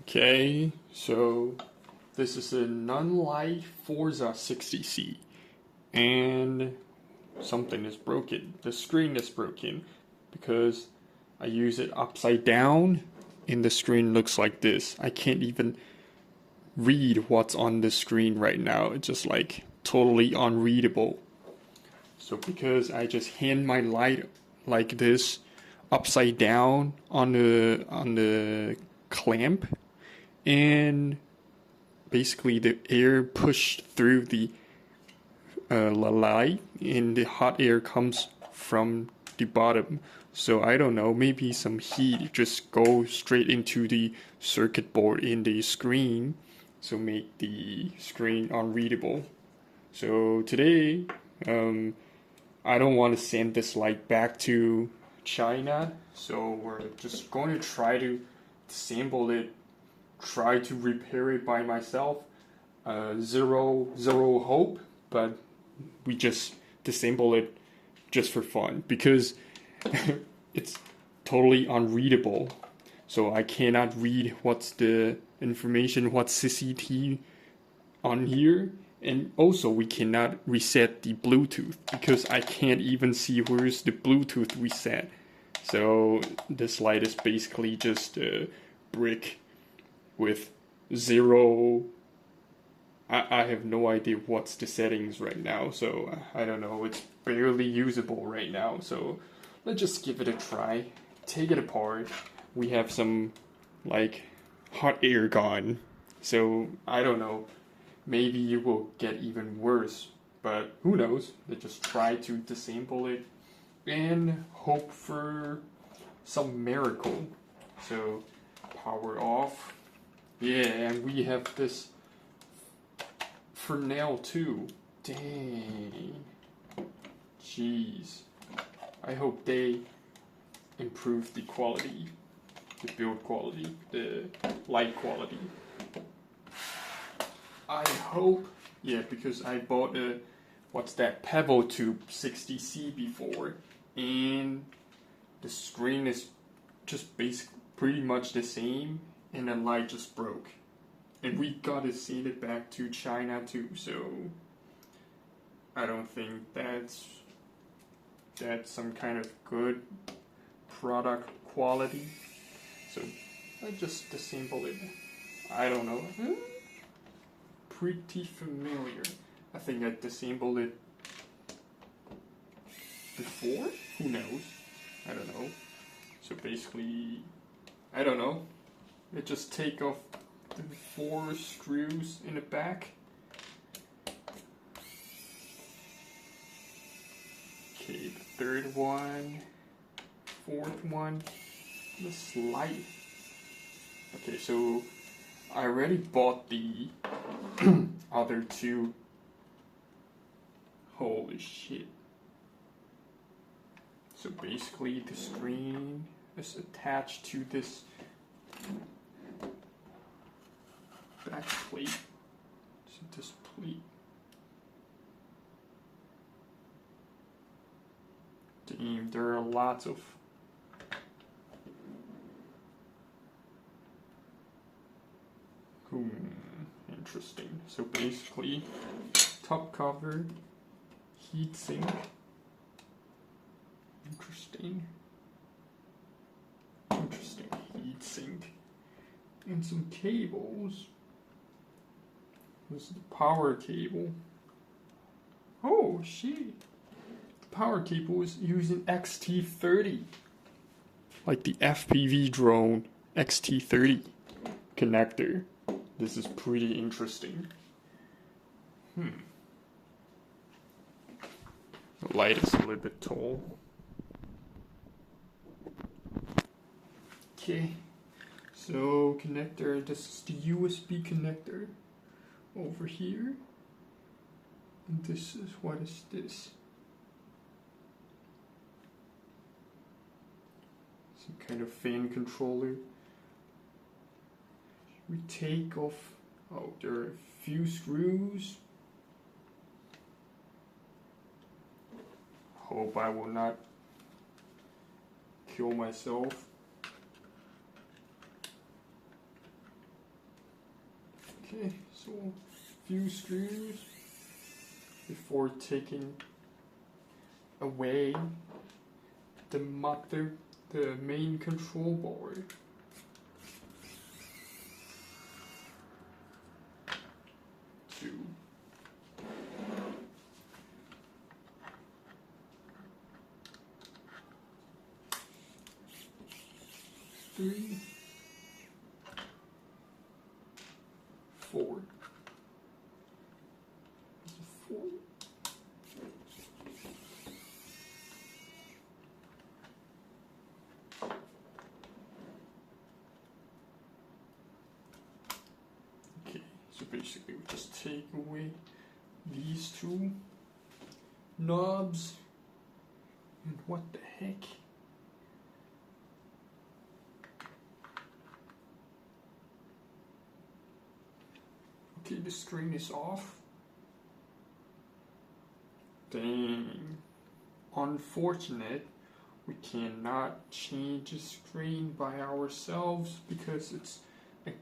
Okay, so this is a Nanlite Forza 60C, and something is broken. The screen is broken because I use it upside down, and the screen looks like this. I can't even read what's on the screen right now. It's just like totally unreadable. So because I just hand my light like this upside down on the clamp, and basically the air pushed through the light, and the hot air comes from the bottom. So I don't know, maybe some heat just goes straight into the circuit board in the screen, so make the screen unreadable. So today, I don't want to send this light back to China, so we're just going to try to disassemble it, try to repair it by myself. Zero hope, but we just disassemble it just for fun because it's totally unreadable. So I cannot read what's the information, what's CCT on here. And also we cannot reset the Bluetooth because I can't even see where's the Bluetooth reset. So this light is basically just a brick with zero. I have no idea what's the settings right now, so I don't know. It's barely usable right now, so let's just give it a try. Take it apart. We have some like hot air gun, so I don't know. Maybe it will get even worse, but who knows? Let's just try to disassemble it and hope for some miracle. So power off. Yeah, and we have this for nail too. Dang. Jeez. I hope they improve the quality, the build quality, the light quality. I hope, yeah, because I bought a, what's that, Pebble Tube 60C before, and the screen is just basically pretty much the same, and the light just broke. And we gotta send it back to China too, so I don't think that's some kind of good product quality. So I just disassemble it. I don't know. Pretty familiar. I think I disassembled it before? Who knows? I don't know. So basically, I don't know. I just take off the 4 screws in the back. Okay, the 3rd one, 4th one, the slide. Okay, so I already bought the other 2. Holy shit. So basically the screen is attached to this back plate. So this plate. Damn, there are lots of interesting. So basically, top cover, heatsink. Interesting heatsink, and some cables. This is the power cable. Oh shit! The power cable is using XT30, like the FPV drone XT30 connector. This is pretty interesting. The light is a little bit tall. Okay, so connector, this is the USB connector over here. And this is, what is this? Some kind of fan controller. We take off, oh, there are a few screws. Hope I will not kill myself. Okay, so a few screws before taking away the main control board. Two. Three. Four. Four. Okay, so basically we just take away these two knobs, and what the heck? Okay, the screen is off. Dang. Unfortunate. We cannot change the screen by ourselves because it's the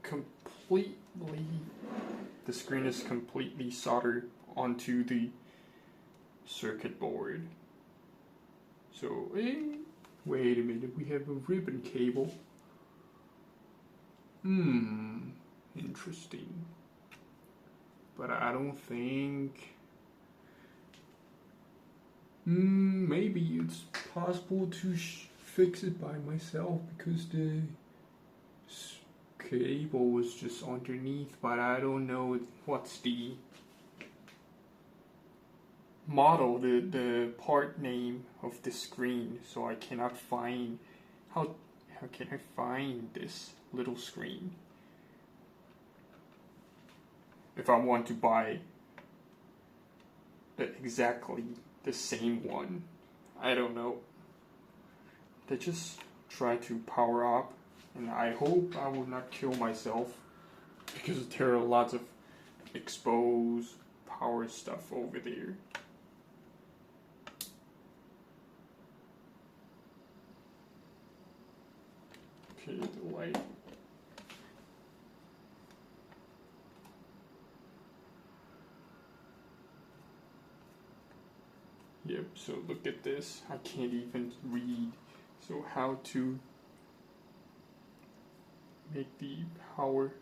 screen is completely soldered onto the circuit board. So, wait a minute, we have a ribbon cable. Interesting. But I don't think... maybe it's possible to fix it by myself because the cable was just underneath, but I don't know what's the model, the part name of the screen, so I cannot find... How can I find this little screen? If I want to buy exactly the same one, I don't know. They just try to power up, and I hope I will not kill myself because there are lots of exposed power stuff over there. Okay, the light. Yep, so look at this. I can't even read. So how to make the power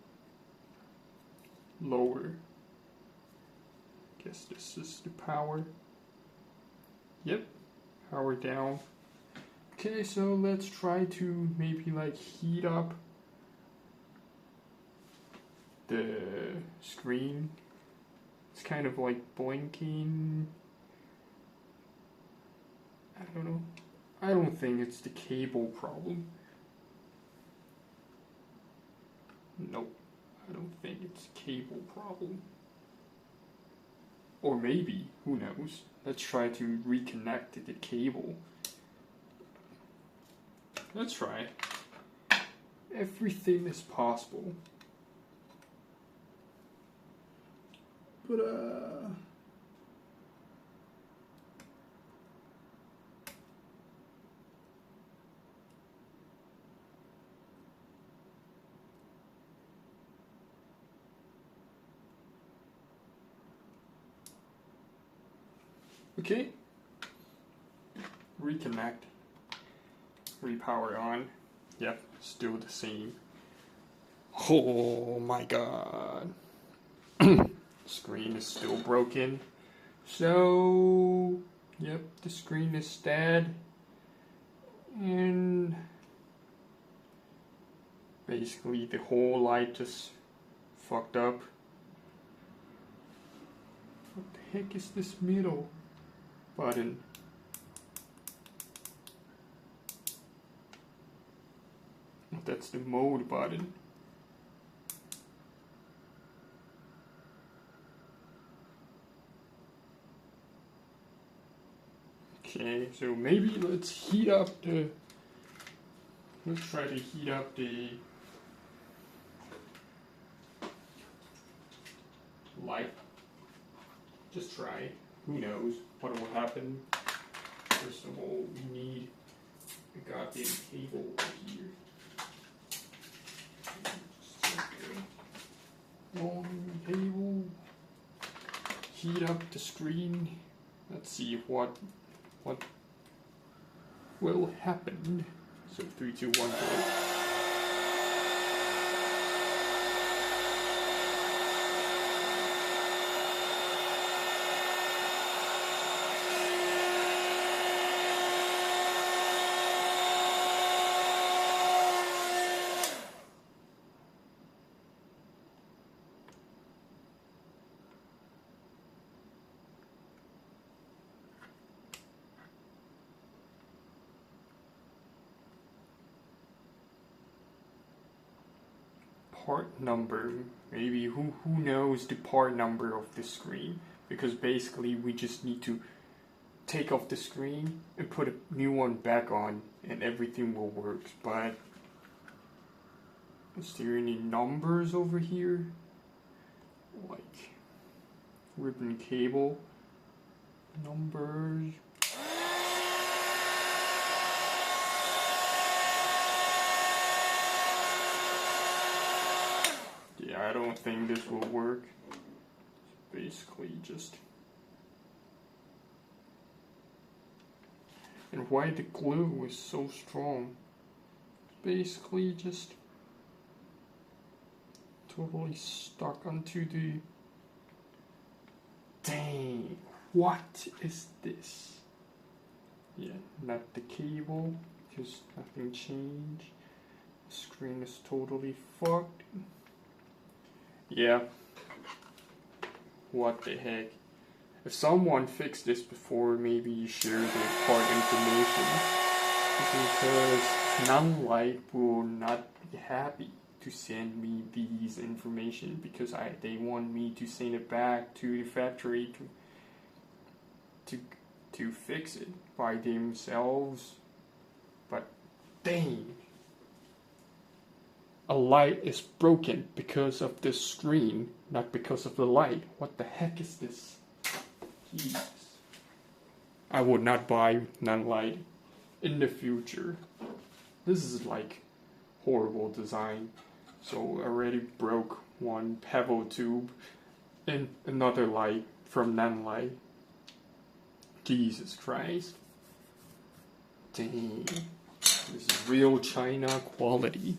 lower? Guess this is the power. Yep, power down. Okay, so let's try to maybe like heat up the screen. It's kind of like blinking. I don't know. I don't think it's the cable problem. Nope, I don't think it's a cable problem. Or maybe, who knows? Let's try to reconnect the cable. Let's try. Everything is possible. But okay. Reconnect. Repower on. Yep, still the same. Oh my god. Screen is still broken. So, yep, the screen is dead. And basically the whole light just fucked up. What the heck is this middle button? That's the mode button. Okay, so maybe let's heat up the... Let's try to heat up the light. Just try. Who knows what will happen. First of all, we need a goddamn cable here. Just check it. 1, heat up the screen. Let's see what will happen. So 3, 2, 1, go. Part number, maybe who knows the part number of the screen, because basically we just need to take off the screen and put a new one back on and everything will work. But is there any numbers over here, like ribbon cable numbers? Yeah, I don't think this will work. It's basically just... And why the glue is so strong. It's basically just totally stuck onto the... Dang, what is this? Yeah, not the cable, just nothing changed. The screen is totally fucked. Yeah. What the heck? If someone fixed this before, maybe you share the part information. Because Nanlite will not be happy to send me these information because they want me to send it back to the factory to fix it by themselves. But dang. A light is broken because of this screen, not because of the light. What the heck is this? Jesus. I would not buy Nanlite in the future. This is like horrible design. So I already broke one pebble tube and another light from Nanlite. Jesus Christ. Dang. This is real China quality.